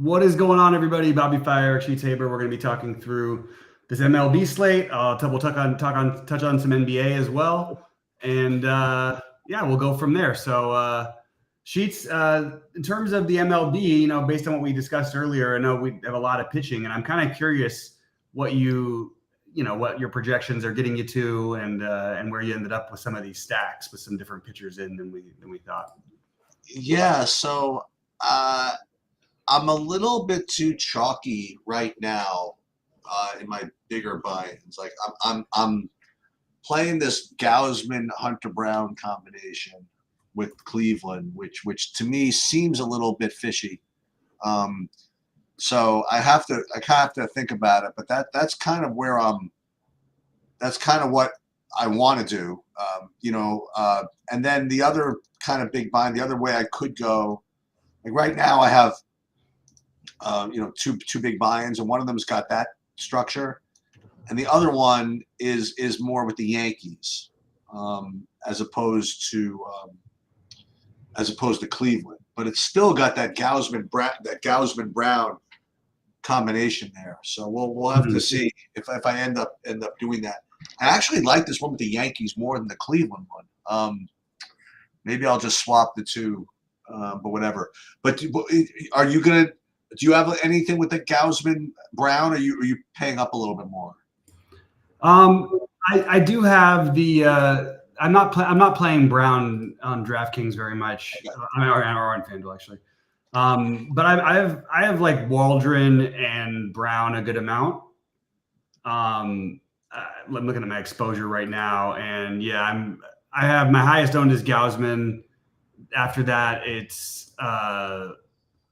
What is going on, everybody? Bobby Fire, Sheets Haber. We're going to be talking through this MLB slate. We'll touch on some NBA as well, and yeah, we'll go from there. So, Sheets, in terms of the MLB, based on what we discussed earlier, I know we have a lot of pitching, and I'm kind of curious what what your projections are getting you to, and where you ended up with some of these stacks with some different pitchers in than we thought. Yeah, so I'm a little bit too chalky right now in my bigger buy-ins. Like I'm playing this Gausman Hunter Brown combination with Cleveland, which to me seems a little bit fishy. So I kind of have to think about it, but that's kind of where that's kind of what I want to do. And then the other kind of big bind, the other way I could go, like right now I have two big buy-ins, and one of them's got that structure, and the other one is more with the Yankees, as opposed to Cleveland, but it's still got that Gausman Brown combination there. So we'll have to see if I end up doing that. I actually like this one with the Yankees more than the Cleveland one. Maybe I'll just swap the two, but whatever. But are you gonna? Do you have anything with the Gausman Brown? Or are you paying up a little bit more? I do have the. I'm not playing Brown on DraftKings very much, okay. or on FanDuel actually. But I have like Waldron and Brown a good amount. I'm looking at my exposure right now, and yeah, I have my highest owned is Gausman. After that, it's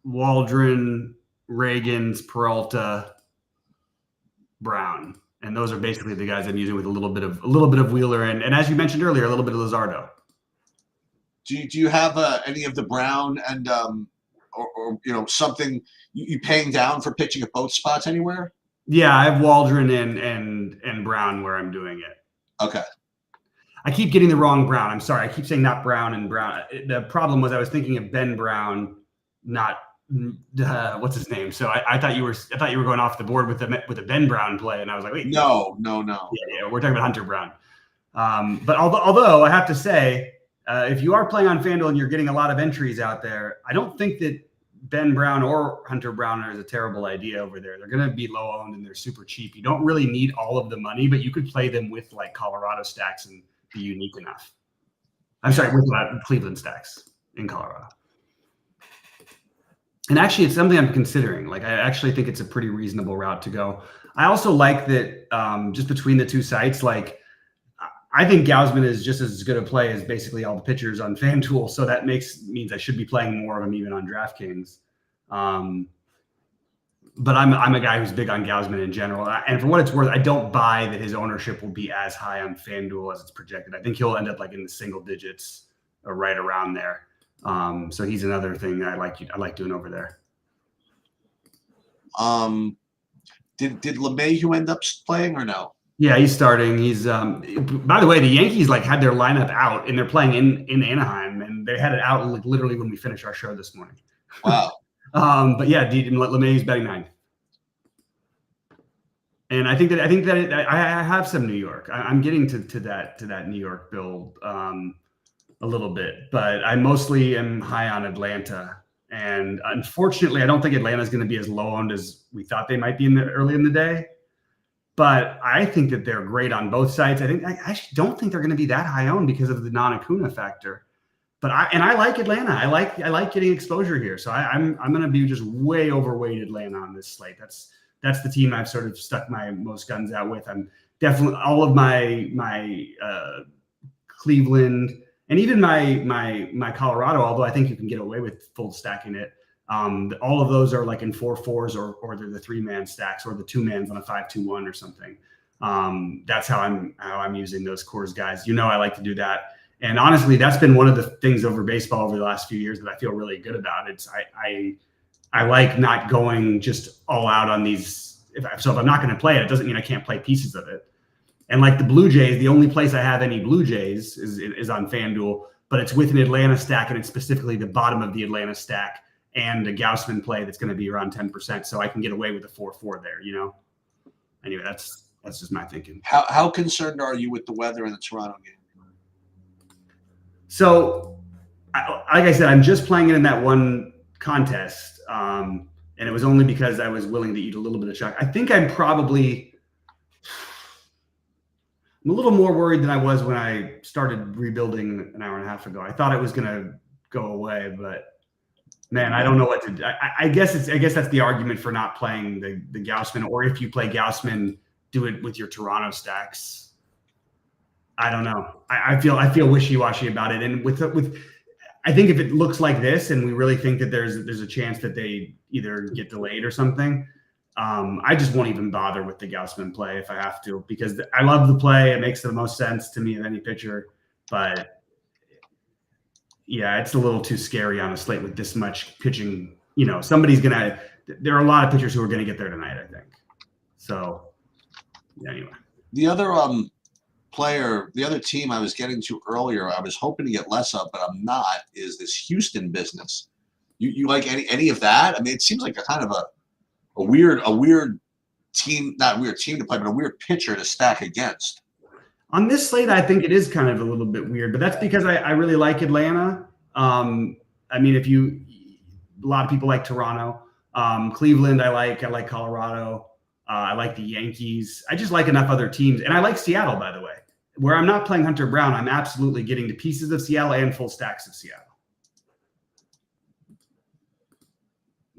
Waldron, Reagans, Peralta, Brown, and those are basically the guys I'm using with a little bit of Wheeler and as you mentioned earlier, a little bit of Luzardo. Do you have any of the Brown and or something you paying down for pitching at both spots anywhere? Yeah, I have Waldron and Brown where I'm doing it. Okay. I keep getting the wrong Brown. I'm sorry. I keep saying not Brown and Brown. The problem was I was thinking of Ben Brown, not what's his name. So I thought you were going off the board with the Ben Brown play, and I was like, wait, no. Yeah, we're talking about Hunter Brown. But although I have to say, if you are playing on FanDuel and you're getting a lot of entries out there, I don't think that Ben Brown or Hunter Brown is a terrible idea over there. They're going to be low owned and they're super cheap. You don't really need all of the money, but you could play them with like Colorado stacks and be unique enough. I'm sorry, with Cleveland stacks in Colorado. And actually, it's something I'm considering. Like, I actually think it's a pretty reasonable route to go. I also like that just between the two sites, like, I think Gausman is just as good a play as basically all the pitchers on FanDuel. So that means I should be playing more of them even on DraftKings. But I'm a guy who's big on Gausman in general. And for what it's worth, I don't buy that his ownership will be as high on FanDuel as it's projected. I think he'll end up like in the single digits or right around there. So he's another thing that I like doing over there. Did LeMahieu end up playing or no? Yeah, he's starting. He's by the way, the Yankees had their lineup out and they're playing in Anaheim, and they had it out like literally when we finished our show this morning. Wow. But yeah, LeMahieu's betting 9. And I think that I have some New York. I'm getting to that New York build a little bit, but I mostly am high on Atlanta. And unfortunately, I don't think Atlanta's going to be as low owned as we thought they might be early in the day. But I think that they're great on both sides. I actually don't think they're going to be that high owned because of the non-Acuna factor. But I like Atlanta. I like getting exposure here. So I'm going to be just way overweight Atlanta on this slate. That's the team I've sort of stuck my most guns out with. I'm definitely all of my Cleveland and even my Colorado. Although I think you can get away with full stacking it. All of those are like in 4-4s or they're the 3-man stacks or the 2-mans on a 5-2-1 or something. That's how I'm using those Coors guys. I like to do that. And honestly, that's been one of the things over baseball over the last few years that I feel really good about. I like not going just all out on these. If I'm not going to play it, it doesn't mean I can't play pieces of it. And like the Blue Jays, the only place I have any Blue Jays is on FanDuel, but it's with an Atlanta stack, and it's specifically the bottom of the Atlanta stack. and a Gaussman play that's going to be around 10%. So I can get away with a 4-4 there, Anyway, that's just my thinking. How concerned are you with the weather in the Toronto game? So, like I said, I'm just playing it in that one contest, and it was only because I was willing to eat a little bit of chalk. I think I'm a little more worried than I was when I started rebuilding an hour and a half ago. I thought it was going to go away, but man, I don't know what to do. I guess that's the argument for not playing the Gaussman, or if you play Gaussman, do it with your Toronto stacks. I don't know. I feel wishy-washy about it. And with I think if it looks like this and we really think that there's a chance that they either get delayed or something, I just won't even bother with the Gaussman play if I have to, because I love the play. It makes the most sense to me of any pitcher. But yeah, it's a little too scary on a slate with this much pitching. There are a lot of pitchers who are going to get there tonight, I think. So anyway. The other the other team I was getting to earlier, I was hoping to get less of, but I'm not, is this Houston business. You like any of that? I mean, it seems like a kind of a weird team, not a weird team to play, but a weird pitcher to stack against. On this slate, I think it is kind of a little bit weird, but that's because I really like Atlanta. I mean, a lot of people like Toronto. Cleveland, I like Colorado. I like the Yankees. I just like enough other teams. And I like Seattle, by the way. Where I'm not playing Hunter Brown, I'm absolutely getting to pieces of Seattle and full stacks of Seattle.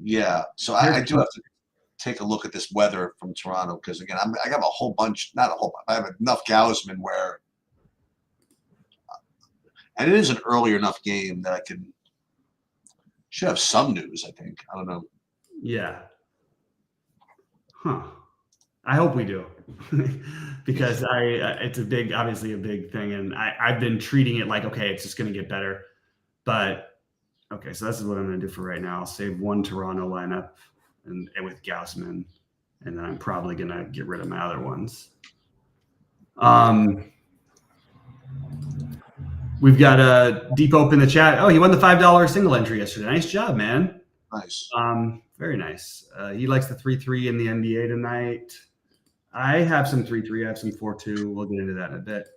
Yeah, so I do have to take a look at this weather from Toronto, because again, I got a whole bunch, not a whole bunch, I have enough Gaussman where, and it is an early enough game that I should have some news, I think. I don't know. Yeah. Huh. I hope we do, because it's obviously a big thing, and I've been treating it like, okay, it's just going to get better, but. Okay, so this is what I'm going to do for right now. I'll save one Toronto lineup and with Gaussman, and then I'm probably going to get rid of my other ones. We've got a Deep Open in the chat. Oh, he won the $5 single entry yesterday. Nice job, man. Nice. Very nice. He likes the 3-3 in the NBA tonight. I have some 3-3. I have some 4-2. We'll get into that in a bit.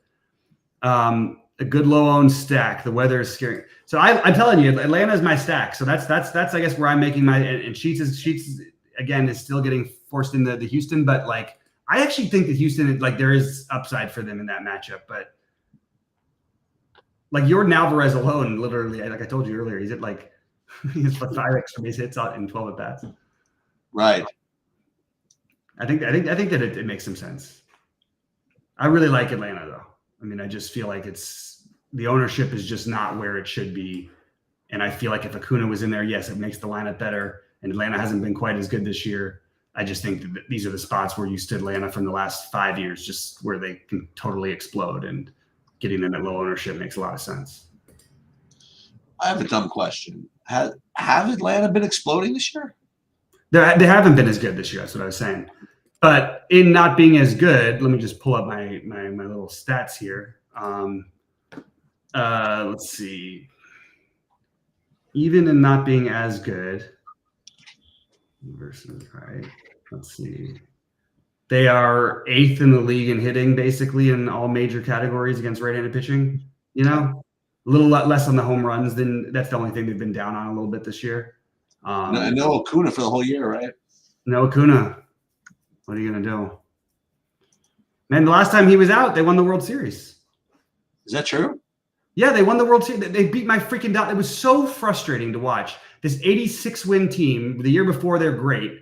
A good low-owned stack. The weather is scary. So I'm telling you, Atlanta is my stack. So that's I guess where I'm making my, and Sheets again is still getting forced into the Houston, but like I actually think that Houston, like there is upside for them in that matchup. But like Jordan Alvarez alone, literally, like I told you earlier, he's at like he's 5 extra base hits out in 12 at bats. Right. I think that it makes some sense. I really like Atlanta though. I mean, I just feel like the ownership is just not where it should be. And I feel like if Acuna was in there, yes, it makes the lineup better. And Atlanta hasn't been quite as good this year. I just think that these are the spots where you stood Atlanta from the last 5 years, just where they can totally explode, and getting them at low ownership makes a lot of sense. I have a dumb question. Have Atlanta been exploding this year? They haven't been as good this year. That's what I was saying. But in not being as good, let me just pull up my little stats here. Let's see. Even in not being as good versus, right? Let's see. They are 8th in the league in hitting, basically in all major categories against right-handed pitching. A little less on the home runs. That's the only thing they've been down on a little bit this year. No Acuna for the whole year, right? No Acuna. What are you going to do? Man, the last time he was out, they won the World Series. Is that true? Yeah, they won the World Series. They beat my freaking dog. It was so frustrating to watch. This 86-win team, the year before they're great,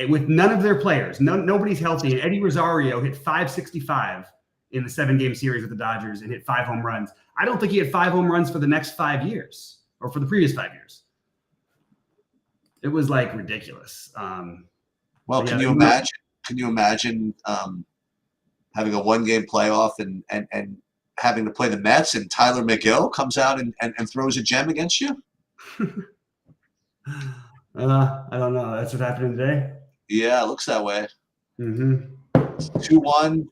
with none of their players. Nobody's healthy. And Eddie Rosario hit 565 in the 7-game series with the Dodgers and hit 5 home runs. I don't think he had 5 home runs for the next 5 years, or for the previous 5 years. It was like ridiculous. Well, can you imagine? Can you imagine having a 1-game playoff and having to play the Mets, and Tyler McGill comes out and throws a gem against you? I don't know. That's what happened today? Yeah, it looks that way. Mm-hmm. 2-1.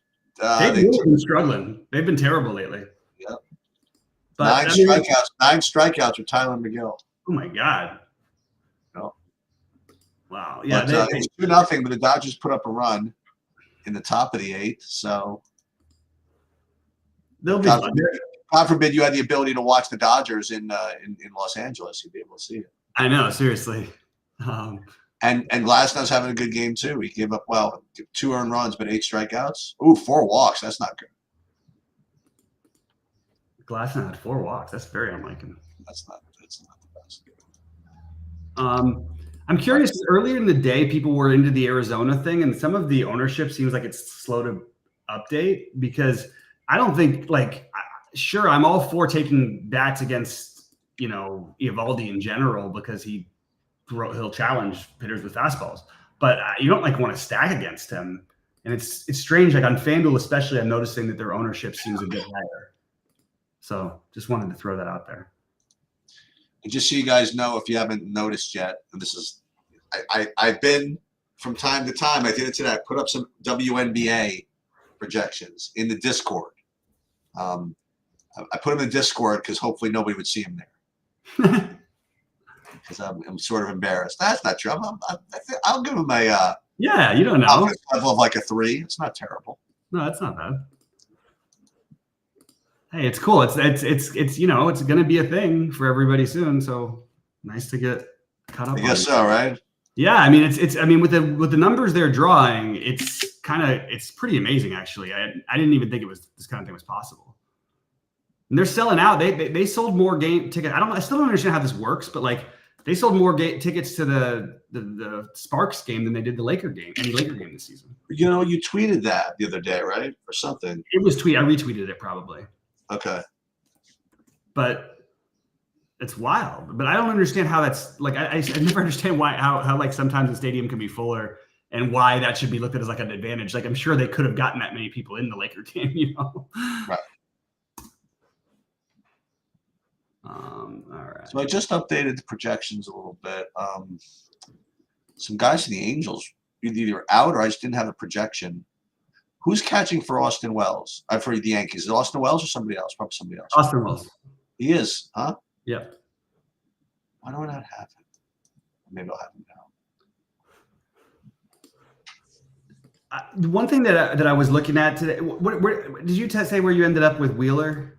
They've really been struggling. They've been terrible lately. Yep. But, 9 strikeouts for Tyler McGill. Oh, my God. Wow. Yeah. But it was 2-0, but the Dodgers put up a run in the top of the 8th. So they'll be fun. God forbid you had the ability to watch the Dodgers in Los Angeles. You'd be able to see it. I know, seriously. And Glasnow's having a good game too. He gave up 2 earned runs, but 8 strikeouts. Ooh, 4 walks. That's not good. Glasnow had 4 walks. That's very unlike him. That's not the best. I'm curious. Earlier in the day, people were into the Arizona thing, and some of the ownership seems like it's slow to update because I don't think sure, I'm all for taking bats against Eovaldi in general because he'll challenge hitters with fastballs, but you don't want to stack against him. And it's strange. Like on FanDuel, especially, I'm noticing that their ownership seems a bit higher. So just wanted to throw that out there. And just so you guys know, if you haven't noticed yet, and this is, I've been from time to time. I did it today. I put up some WNBA projections in the Discord. I put them in the Discord because hopefully nobody would see them there. Because I'm sort of embarrassed. That's not true. I'll give him a yeah. You don't know level of like a 3. It's not terrible. No, that's not bad. Hey, it's cool. It's it's going to be a thing for everybody soon. So nice to get caught up. I guess so, right? Yeah, I mean it's with the numbers they're drawing, it's pretty amazing actually. I didn't even think this kind of thing was possible. And they're selling out. They sold more game tickets. I still don't understand how this works, but they sold more tickets to the Sparks game than they did the Laker game, any Laker game this season. You tweeted that the other day, right? Or something. It was I retweeted it probably. Okay. But it's wild. But I don't understand how that's I never understand how sometimes the stadium can be fuller and why that should be looked at as an advantage. I'm sure they could have gotten that many people in the Laker game, Right. All right. So I just updated the projections a little bit. Some guys in the Angels either out or I just didn't have a projection. Who's catching for Austin Wells? For the Yankees. Is it Austin Wells or somebody else? Probably somebody else. Austin Wells. He is, huh? Yep. Why do I not have him? Maybe I'll have him now. The one thing that I was looking at today, where did you say where you ended up with Wheeler?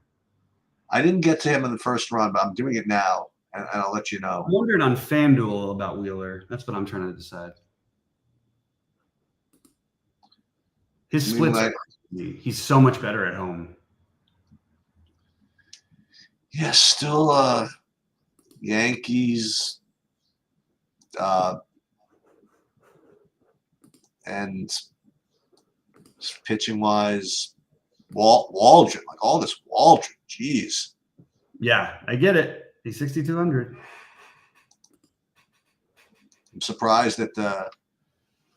I didn't get to him in the first run, but I'm doing it now, and I'll let you know. I'm wondering on FanDuel about Wheeler. That's what I'm trying to decide. His splits, he's so much better at home. Yeah, still Yankees and pitching-wise, Waldron, all this Waldron, jeez. Yeah, I get it. He's 6,200. I'm surprised that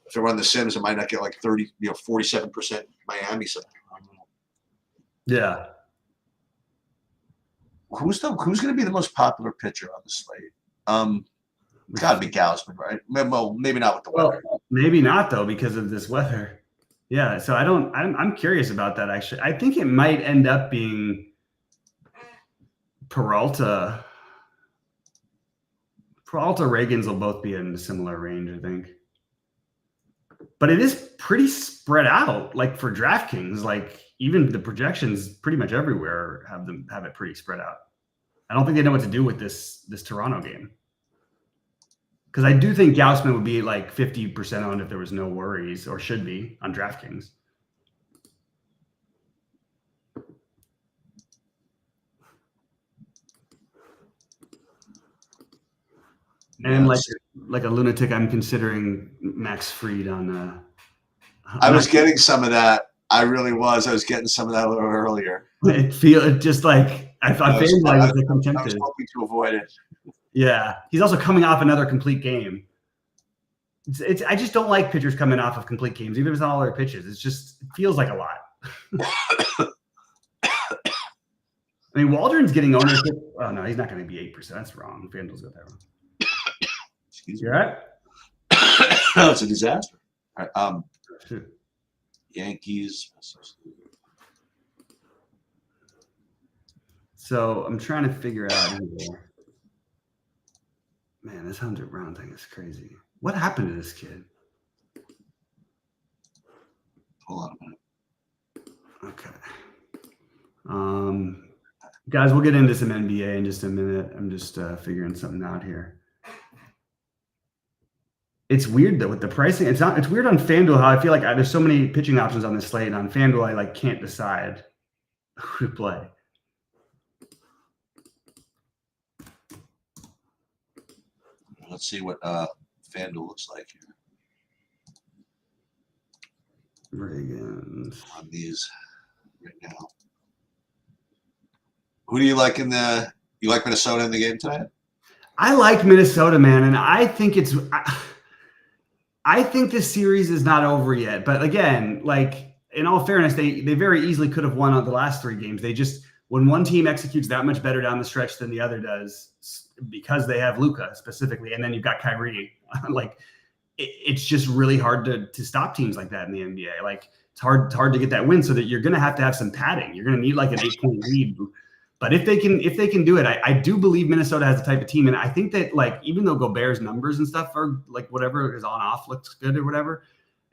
if they run the Sims, it might not get 47% Miami. Yeah. Who's going to be the most popular pitcher on the slate? Got to be Gausman, right? Well, maybe not with the weather. Maybe not though because of this weather. Yeah, so I'm curious about that actually. I think it might end up being Peralta. Reagans will both be in a similar range, I think. But it is pretty spread out. For DraftKings, even the projections pretty much everywhere have it pretty spread out. I don't think they know what to do with this Toronto game. Because I do think Gausman would be 50% owned if there was no worries, or should be on DraftKings. And like a lunatic, I'm considering Max Fried on. I was getting some of that. I really was. I was getting some of that a little earlier. I thought FanDuel was tempted. I was hoping to avoid it. Yeah, he's also coming off another complete game. I just don't like pitchers coming off of complete games, even if it's not all their pitches. It feels like a lot. I mean, Waldron's getting ownership. Oh no, he's not going to be 8%. That's wrong. FanDuel's got that wrong. Excuse me. You all right? No, it's a disaster. All right, Yankees. So I'm trying to figure out here. Man, this Hunter Brown thing is crazy. What happened to this kid? Hold on a minute. Okay. Guys, we'll get into some NBA in just a minute. I'm just figuring something out here. It's weird though with the pricing. It's weird on FanDuel how I feel like there's so many pitching options on this slate, and on FanDuel I like can't decide who to play. Let's see what FanDuel looks like here. Reagan's on these right now. Who do you like in the? You like Minnesota in the game tonight? I like Minnesota, man, and I think it's. I think this series is not over yet. But again, like in all fairness, they very easily could have won on the last 3 games. They just when one team executes that much better down the stretch than the other does, because they have Luka specifically, and then you've got Kyrie, like. It's just really hard to stop teams like that in the NBA. Like it's hard to get that win, so that you're going to have some padding. You're going to need like an 8-point lead. But if they can do it, I do believe Minnesota has the type of team, and I think that like even though Gobert's numbers and stuff are like whatever, his on off looks good or whatever,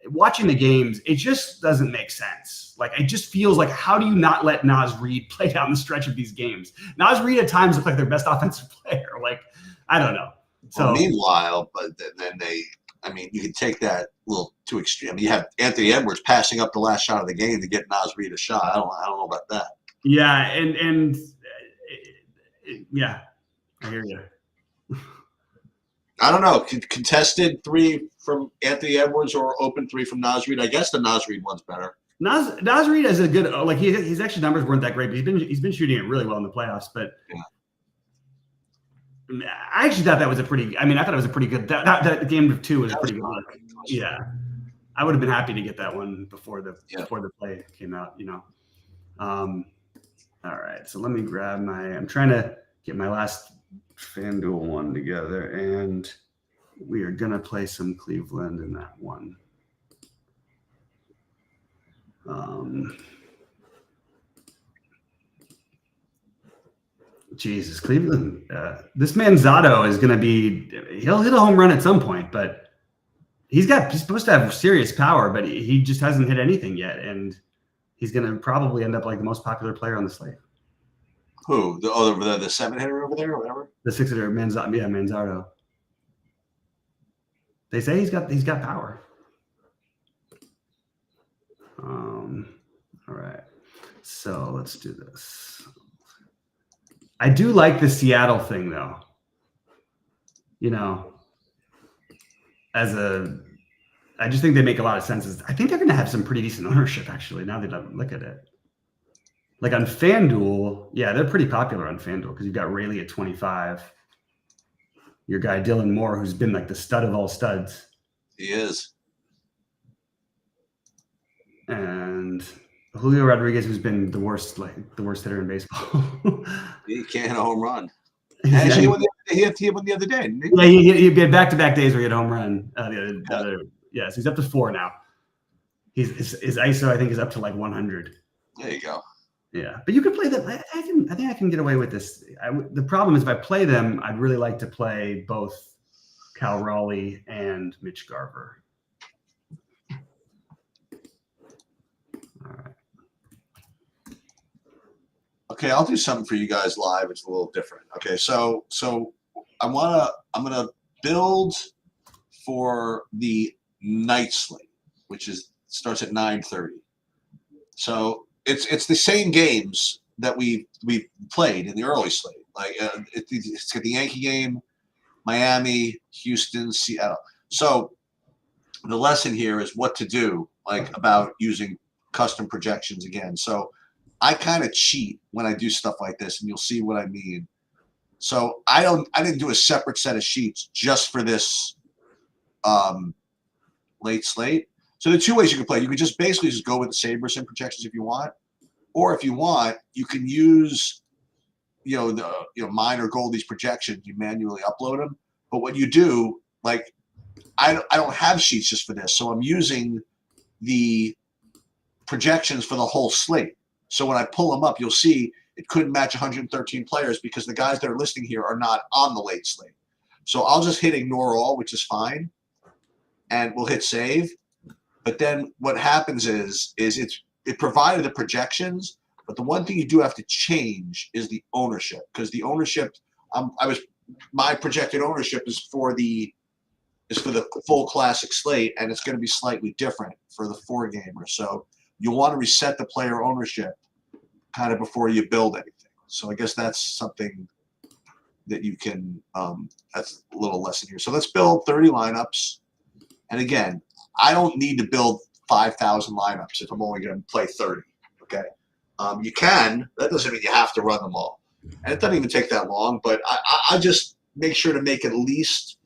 watching the games it just doesn't make sense. Like it just feels like, how do you not let Naz Reid play down the stretch of these games? Naz Reid at times looks like their best offensive player. Like I don't know. So well, meanwhile, but then they. I mean, you can take that a little too extreme. I mean, you have Anthony Edwards passing up the last shot of the game to get Naz Reid a shot. I don't know about that. Yeah, and yeah, I hear you. I don't know. Contested 3 from Anthony Edwards or open 3 from Naz Reid. I guess the Naz Reid one's better. Naz Reid has a good like his actual numbers weren't that great, but he's been shooting it really well in the playoffs. But yeah. I actually thought that was a pretty. I mean, I thought it was a pretty good. That game of 2 was a pretty good look. Yeah, I would have been happy to get that one before the play came out. You know. All right, so let me grab my. I'm trying to get my last FanDuel one together, and we are gonna play some Cleveland in that one. Jesus, Cleveland. This man Zotto is going to be. He'll hit a home run at some point, but he's supposed to have serious power, but he just hasn't hit anything yet, and he's going to probably end up like the most popular player on the slate. Who? The 7-hitter over there, or whatever. The 6-hitter, Manzardo. Yeah, Manzardo. They say he's got power. All right, so let's do this. I do like the Seattle thing, though. You know, I just think they make a lot of sense. I think they're going to have some pretty decent ownership, actually, now that I look at it. Like on FanDuel, yeah, they're pretty popular on FanDuel because you've got Rayleigh at 25. Your guy Dylan Moore, who's been like the stud of all studs. He is. And Julio Rodriguez, who's been the worst hitter in baseball. He can't hit a home run. Actually, he hit one the other day. Didn't he? Yeah, he had back-to-back days where he had a home run. Yeah, so he's up to 4 now. His ISO, I think, is up to like 100. There you go. Yeah, but you could play them. I think I can get away with this. The problem is if I play them, I'd really like to play both Cal Raleigh and Mitch Garver. All right. Okay, I'll do something for you guys live. It's a little different. Okay, so I'm gonna build for the night slate, which starts at 9:30. So it's the same games that we played in the early slate. Like it's got the Yankee game, Miami, Houston, Seattle. So the lesson here is what to do, like about using custom projections again. So I kind of cheat when I do stuff like this, and you'll see what I mean. So I didn't do a separate set of sheets just for this late slate. So there are 2 ways you can play. You can just basically go with the Sabres and projections if you want, or if you want, you can use mine or Goldie's projections. You manually upload them, but what you do, like I don't have sheets just for this, so I'm using the projections for the whole slate. So when I pull them up, you'll see it couldn't match 113 players because the guys that are listing here are not on the late slate. So I'll just hit ignore all, which is fine. and we'll hit save. But then what happens is it provided the projections, but the one thing you do have to change is the ownership, because the ownership my projected ownership is for the full classic slate, and it's going to be slightly different for the 4-gamer. So you want to reset the player ownership kind of before you build anything. So I guess that's something that you can that's a little lesson here. So let's build 30 lineups. And again, I don't need to build 5,000 lineups if I'm only going to play 30. Okay, you can. That doesn't mean you have to run them all, and it doesn't even take that long. But I just make sure to make at least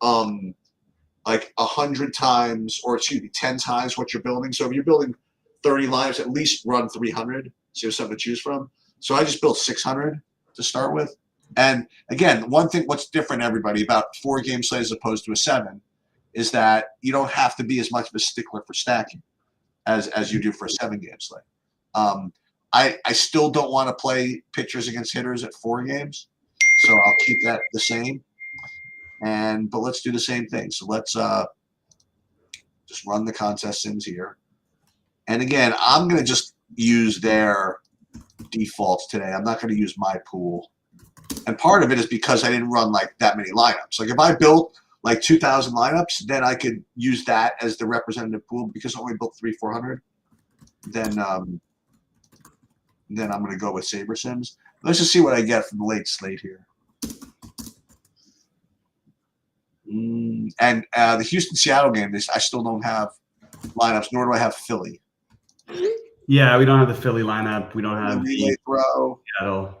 like 100 times, or excuse me, 10 times what you're building. So if you're building 30 lineups, at least run 300. So you have something to choose from. So I just built 600 to start with. And again, one thing, what's different, everybody, about 4-game slate as opposed to a 7 is that you don't have to be as much of a stickler for stacking as you do for a 7-game slate. I still don't want to play pitchers against hitters at 4 games, so I'll keep that the same. But let's do the same thing. So let's just run the contest sims here. And again, I'm going to just use their defaults today. I'm not going to use my pool. And part of it is because I didn't run like that many lineups. Like if I built like 2,000 lineups, then I could use that as the representative pool. Because I only built 300-400, then I'm going to go with Saber Sims. Let's just see what I get from the late slate here. And the Houston-Seattle game, I still don't have lineups, nor do I have Philly. Yeah, we don't have the Philly lineup. We don't have relay throw. Seattle.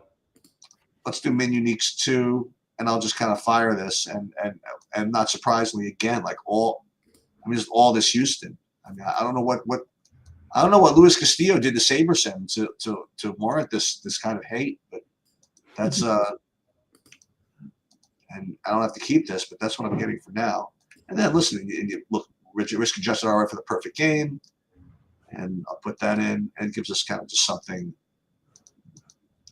Let's do Min Uniques 2, and I'll just kind of fire this. And not surprisingly, again, like just all this Houston. I mean, I don't know what Luis Castillo did to Saber Sim to warrant this kind of hate, but that's and I don't have to keep this, but that's what I'm getting for now. And then listen, you look, risk adjusted ROI for the perfect game, and I'll put that in, and it gives us kind of just something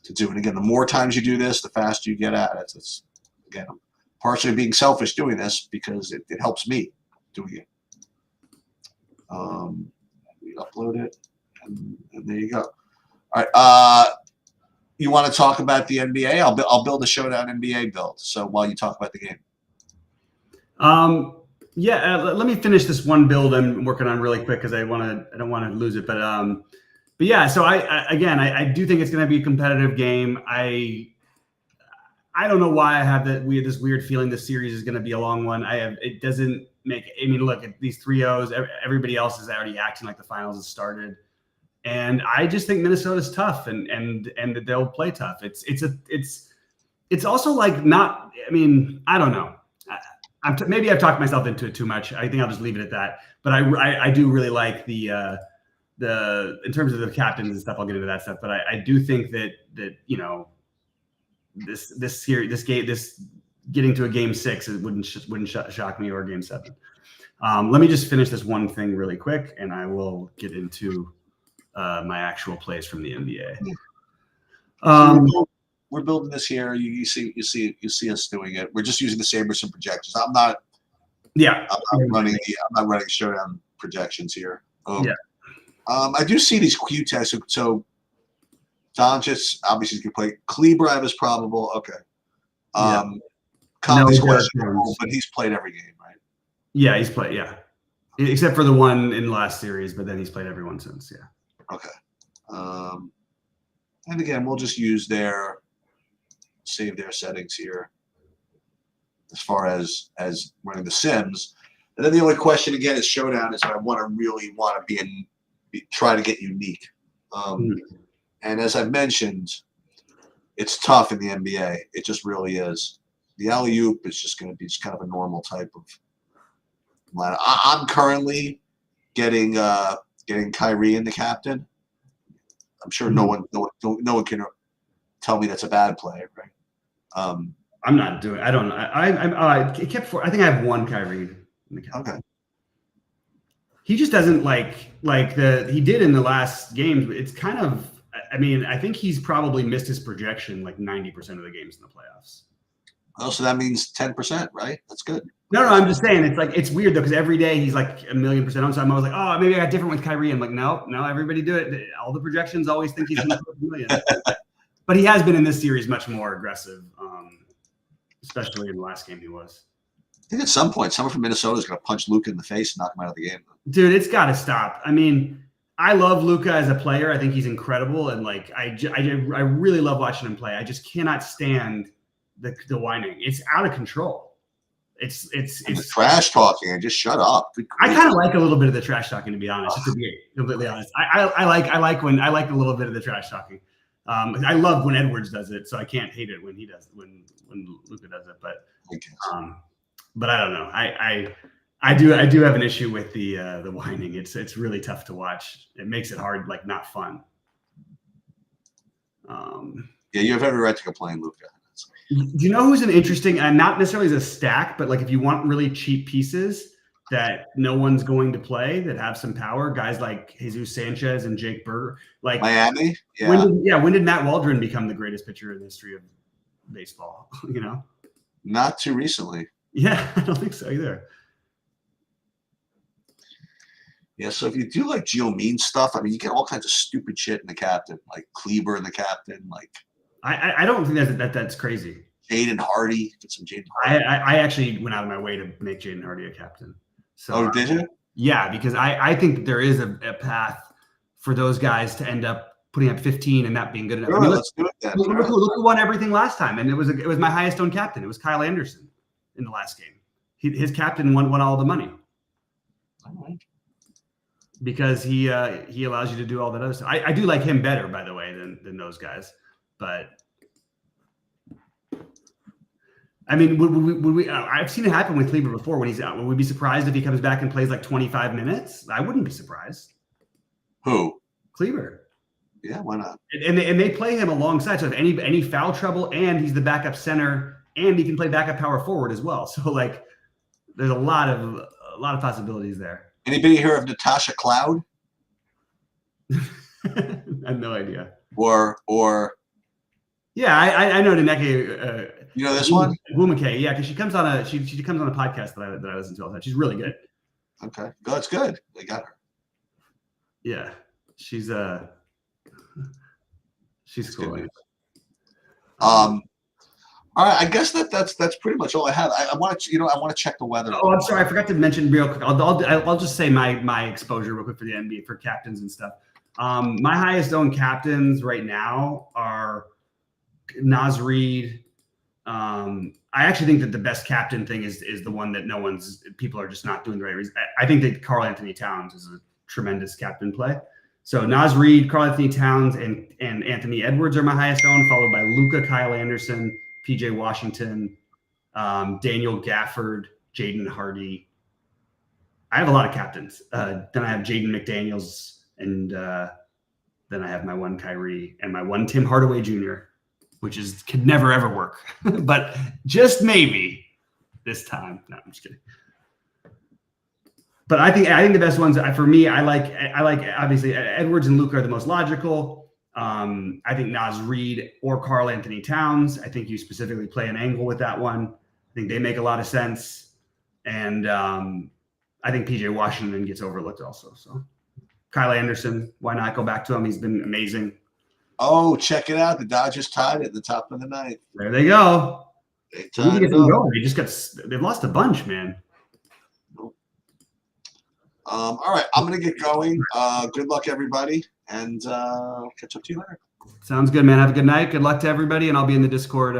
to do. And again, the more times you do this, the faster you get at it. It's again, I'm partially being selfish doing this because it helps me doing it. We upload it, and there you go. All right. You want to talk about the NBA? I'll build a Showdown NBA build. So while you talk about the game. Yeah, let me finish this one build I'm working on really quick because I don't want to lose it. But yeah, so I do think it's going to be a competitive game. I don't know why I have this weird feeling this series is going to be a long one. It doesn't make. I mean, look at these 3-0s. Everybody else is already acting like the finals has started. And I just think Minnesota's tough, and that they'll play tough. It's also like not. I mean, I don't know. Maybe I've talked myself into it too much. I think I'll just leave it at that. But I do really like the in terms of the captains and stuff. I'll get into that stuff. But I do think that you know this getting to a game 6 wouldn't shock me, or game 7. Let me just finish this one thing really quick, and I will get into my actual plays from the NBA. We're building this here. You see us doing it. We're just using the Sabres and projections. I'm not running Showdown projections here. Yeah. I do see these Q tests. So Doncic obviously can play. Kleber I have is probable. Okay. Conley's questionable, but he's played every game, right? Yeah, he's played. Yeah, except for the one in the last series, but then he's played every one since. Yeah. Okay. And again, we'll just use save their settings here as far as running the Sims. And then the only question again is Showdown is I really want to try to get unique. And as I mentioned, it's tough in the NBA. It just really is. The alley-oop is just going to be just kind of a normal type of lineup. I'm currently getting Kyrie in the captain. I'm sure no one can tell me that's a bad play, right? I'm not doing. I don't know. I think I have one Kyrie in the captain. Okay. He just doesn't like he did in the last games. It's kind of. I mean, I think he's probably missed his projection like 90% of the games in the playoffs. Oh, so that means 10%, right? That's good. No, I'm just saying it's like it's weird though because every day he's like 1,000,000% on. So I'm always like, oh, maybe I got different with Kyrie. I'm like, no, everybody do it. All the projections always think he's going to go 1,000,000. But he has been in this series much more aggressive, especially in the last game he was. I think at some point, someone from Minnesota is going to punch Luka in the face and knock him out of the game. Dude, it's got to stop. I mean, I love Luka as a player. I think he's incredible, and like I really love watching him play. I just cannot stand the whining. It's out of control. It's the trash talking. And just shut up. I kind of like a little bit of the trash talking, to be honest. To be completely honest, I like a little bit of the trash talking. I love when Edwards does it, so I can't hate it when he does when Luka does it. But I don't know. I do have an issue with the whining. It's really tough to watch. It makes it hard, like not fun. Yeah, you have every right to complain, Luka. Do you know who's an interesting, and not necessarily as a stack, but like if you want really cheap pieces that no one's going to play that have some power, guys like Jesus Sanchez and Jake Berger, like Miami. Yeah. When did Matt Waldron become the greatest pitcher in the history of baseball? You know, not too recently. Yeah, I don't think so either. Yeah, so if you do like Geo mean stuff, I mean, you get all kinds of stupid shit in the captain, like Kleber in the captain, like. I don't think that's crazy. Jaden Hardy, get some Jaden Hardy. I actually went out of my way to make Jaden Hardy a captain. So, did you? Yeah, because I think that there is a path for those guys to end up putting up 15 and that being good enough. Sure, I mean, let's do it then. Look who won everything last time, and it was my highest owned captain. It was Kyle Anderson in the last game. His captain won all the money. All right. Because he allows you to do all that other stuff. I do like him better, by the way, than those guys. But I mean, would we? I've seen it happen with Kleber before when he's out. Would we be surprised if he comes back and plays like 25 minutes? I wouldn't be surprised. Who? Kleber. Yeah, why not? And they play him alongside. So if any foul trouble, and he's the backup center, and he can play backup power forward as well. So like, there's a lot of possibilities there. Anybody hear of Natasha Cloud? I have no idea. Or. Yeah, I know Neneke. You know this one? Wumake, yeah, because she comes on a podcast that I listen to all the time. She's really good. Okay, that's good. They got her. Yeah, she's cool. All right, I guess that's pretty much all I have. I want to check the weather. Oh, I'm sorry, I forgot to mention real quick. I'll just say my exposure real quick for the NBA for captains and stuff. My highest owned captains right now are Naz Reid. I actually think that the best captain thing is the one that people are just not doing the right reason. I think that Karl Anthony Towns is a tremendous captain play. So Naz Reid, Karl Anthony Towns, and Anthony Edwards are my highest owned, followed by Luka, Kyle Anderson, PJ Washington, Daniel Gafford, Jaden Hardy. I have a lot of captains. Then I have Jaden McDaniels, and then I have my one Kyrie and my one Tim Hardaway Jr., which could never ever work, but just maybe this time. No, I'm just kidding. But I think the best ones for me, I like obviously Edwards and Luka are the most logical. I think Naz Reid or Karl Anthony Towns. I think you specifically play an angle with that one. I think they make a lot of sense, and I think PJ Washington gets overlooked also. So Kyle Anderson, why not go back to him? He's been amazing. Oh, check it out. The Dodgers tied at the top of the ninth. There they go. They've lost a bunch, man. All right, I'm going to get going. Good luck, everybody, and catch up to you later. Sounds good, man. Have a good night. Good luck to everybody, and I'll be in the Discord